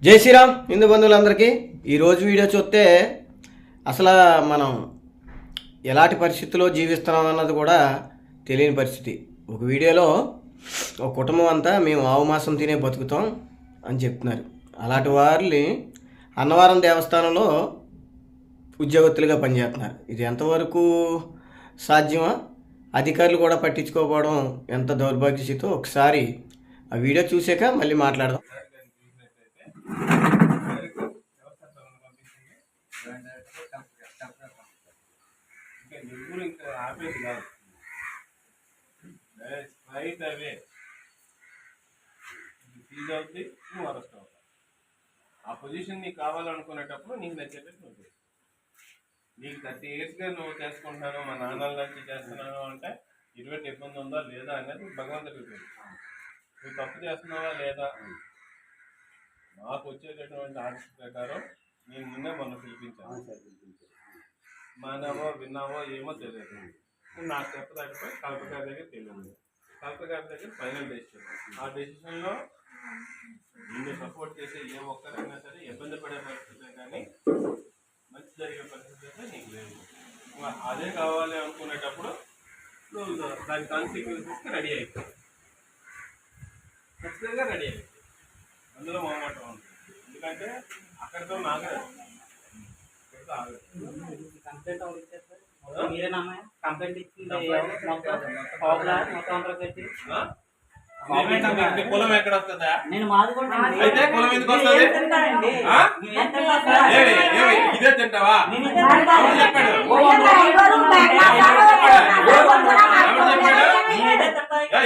జై శ్రీరామ్ హిందూ బంధువులందరికీ ఈరోజు వీడియో చూస్తే అసలు మనం ఎలాంటి పరిస్థితుల్లో జీవిస్తున్నాం అన్నది కూడా తెలియని పరిస్థితి. ఒక వీడియోలో ఒక కుటుంబం అంతా మేము ఆవు మాసం తినే బతుకుతాం అని చెప్తున్నారు. అలాంటి వారిని అన్నవరం దేవస్థానంలో ఉద్యోగస్తులుగా పనిచేస్తున్నారు. ఇది ఎంతవరకు సాధ్యమా? అధికారులు కూడా పట్టించుకోకపోవడం ఎంత దౌర్భాగ్యస్థితో ఒకసారి ఆ వీడియో చూసాక మళ్ళీ మాట్లాడదాం. ఇంకా ఆపేది కాదు, రైట్ అవే ఫీజ్ అవుతుంది, నువ్వు అరెస్ట్ అవుతావు. ఆ పొజిషన్ నీకు కావాలనుకునేటప్పుడు నీకు నచ్చేటట్టు నువ్వు చేస్తావు. నీకు 30 yearsగా నువ్వు చేసుకుంటాను, మా నాన్నల నుంచి చేస్తున్నాను అంటే ఇటువంటి ఇబ్బంది ఉందా లేదా అనేది భగవంతుడికి తెలుసు. నువ్వు తప్పు చేస్తున్నావా లేదా? నాకు వచ్చేటటువంటి ఆర్డర్స్ ప్రకారం నేను నిన్నే మొన్న పిలిపించాను. మానవో విన్నావో ఏమో తెలియదు. నా స్టెప్ దాటిపోయి కలెక్టర్ గారి దగ్గర తెలియదు. కలెక్టర్ గారి దగ్గర ఫైనల్ డెసిషన్. ఆ డెసిషన్లో నిన్ను సపోర్ట్ చేసే ఏ ఒక్కరైనా సరే ఇబ్బంది పడే పరిస్థితి కానీ మంచి జరిగే పరిస్థితి అయితే నీకు లేదు. అదే కావాలి అనుకునేటప్పుడు దాని కాన్సిక్వెన్సెస్కి రెడీ అయిపోయి ఖచ్చితంగా రెడీ అయిపోయి అందులో మొహమాటం ఉంటుంది. ఎందుకంటే అక్కడితో నాగదు. పొలం ఎక్కడ వస్తుందా? అయితే పొలం ఎందుకు వస్తుంది? ఇదే తింటావా? చెప్పాడు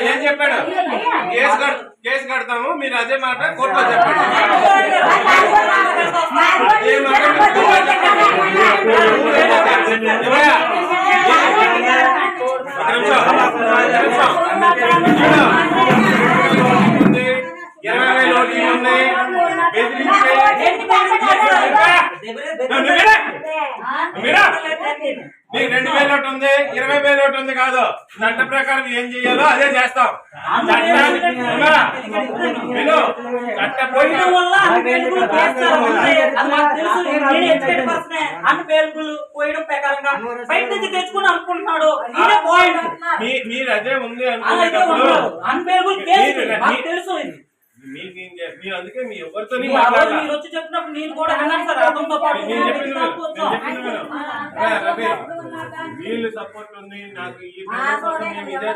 ఏం చెప్పాడు? కేసు కడతాము, మీరు అదే మాట కోర్టులో చెప్పండి. నీకు 2,000 నోటు ఉంది, 20,000 నోటు ఉంది కాదు. చట్ట ప్రకారం ఏం చెయ్యాలో అదే చేస్తాం. మీరు అదే ఉంది మీరు అందుకే మీ ఎవరితో వీళ్ళు సపోర్ట్ ఉంది నాకు ఈ ఇదే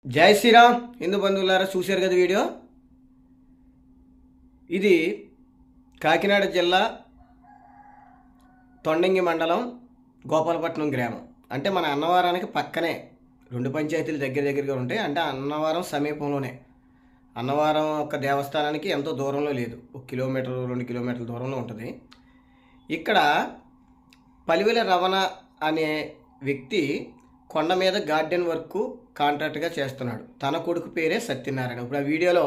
జై శ్రీరామ్ హిందూ బంధువులారా, చూశారు కదా వీడియో. ఇది కాకినాడ జిల్లా తొండంగి మండలం గోపాలపట్నం గ్రామం. అంటే మన అన్నవరానికి పక్కనే 2 పంచాయతీలు దగ్గరగా ఉంటాయి. అంటే అన్నవరం సమీపంలోనే. అన్నవరం ఒక దేవస్థానానికి ఎంతో దూరంలో లేదు, 1 కిలోమీటర్ 2 కిలోమీటర్ల దూరంలో ఉంటుంది. ఇక్కడ పలివెల రమణ అనే వ్యక్తి కొండ మీద గార్డెన్ వర్క్ కాంట్రాక్ట్గా చేస్తున్నాడు. తన కొడుకు పేరే సత్యనారాయణ. ఇప్పుడు ఆ వీడియోలో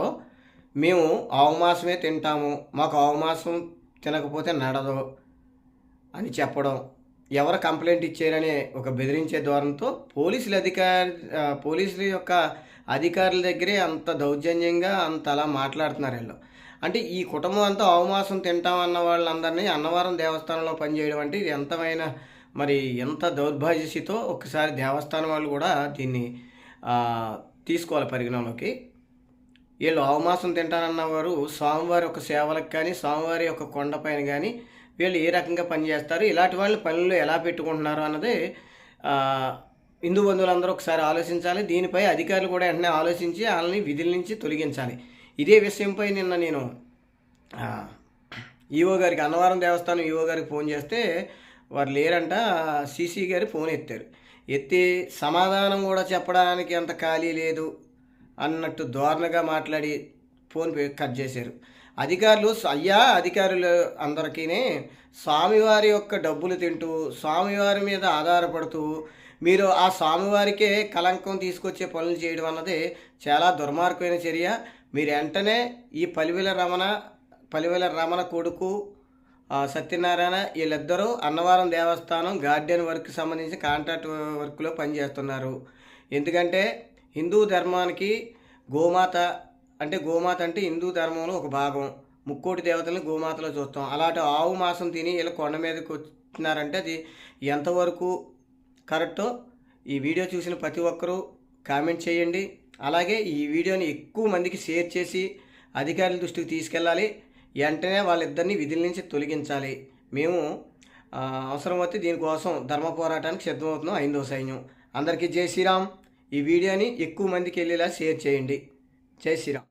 మేము ఆవు మాసమే తింటాము, మాకు ఆవు మాసం తినకపోతే నడదు అని చెప్పడం, ఎవరు కంప్లైంట్ ఇచ్చారనే ఒక బెదిరించే ధోరణితో పోలీసుల యొక్క అధికారుల దగ్గరే అంత దౌర్జన్యంగా అంత అలా మాట్లాడుతున్నారు వీళ్ళు. అంటే ఈ కుటుంబం అంతా ఆవు మాసం తింటామన్న వాళ్ళందరినీ అన్నవరం దేవస్థానంలో పనిచేయడం అంటే ఇది ఎంత దౌర్భాగ్యస్థితో ఒకసారి దేవస్థానం వాళ్ళు కూడా దీన్ని తీసుకోవాలి పరిగణలోకి. వీళ్ళు ఆవు మాసం తింటానన్నవారు స్వామివారి యొక్క సేవలకు కానీ స్వామివారి యొక్క కొండపైన కానీ వీళ్ళు ఏ రకంగా పనిచేస్తారు, ఇలాంటి వాళ్ళు పనులు ఎలా పెట్టుకుంటున్నారు అన్నది హిందూ బంధువులందరూ ఒకసారి ఆలోచించాలి. దీనిపై అధికారులు కూడా వెంటనే ఆలోచించి వాళ్ళని విధుల నుంచి తొలగించాలి. ఇదే విషయంపై నిన్న నేను ఈవో గారికి, అన్నవరం దేవస్థానం ఈవో గారికి ఫోన్ చేస్తే వారు లేరంట. సీసీ గారు ఫోన్ ఎత్తి సమాధానం కూడా చెప్పడానికి అంత ఖాళీ లేదు అన్నట్టు ధోరణిగా మాట్లాడి ఫోన్ కట్ చేశారు. అధికారులు అందరికీ స్వామివారి యొక్క డబ్బులు తింటూ స్వామివారి మీద ఆధారపడుతూ మీరు ఆ స్వామివారికే కలంకం తీసుకొచ్చే పనులు చేయడం అన్నది చాలా దుర్మార్గమైన చర్య. మీరు వెంటనే ఈ పలివెల రమణ కొడుకు సత్యనారాయణ వీళ్ళిద్దరూ అన్నవరం దేవస్థానం గార్డెన్ వర్క్ సంబంధించి కాంట్రాక్ట్ వర్క్లో పనిచేస్తున్నారు. ఎందుకంటే హిందూ ధర్మానికి గోమాత అంటే హిందూ ధర్మంలో ఒక భాగం. ముక్కోటి దేవతలను గోమాతలో చూస్తాం. అలాంటి ఆవు మాంసం తిని వీళ్ళు కొండ మీదకి వచ్చినారంటే అది ఎంతవరకు కరెక్టో ఈ వీడియో చూసిన ప్రతి ఒక్కరూ కామెంట్ చేయండి. అలాగే ఈ వీడియోని ఎక్కువ మందికి షేర్ చేసి అధికారుల దృష్టికి తీసుకెళ్ళాలి. వెంటనే వాళ్ళిద్దరిని విధుల నుంచి తొలగించాలి. మేము అవసరమైతే దీనికోసం ధర్మ పోరాటానికి సిద్ధమవుతున్నాం. 5వ సైన్యం. అందరికీ జై శ్రీరామ్. ఈ వీడియోని ఎక్కువ మందికి వెళ్ళేలా షేర్ చేయండి. జై శ్రీరామ్.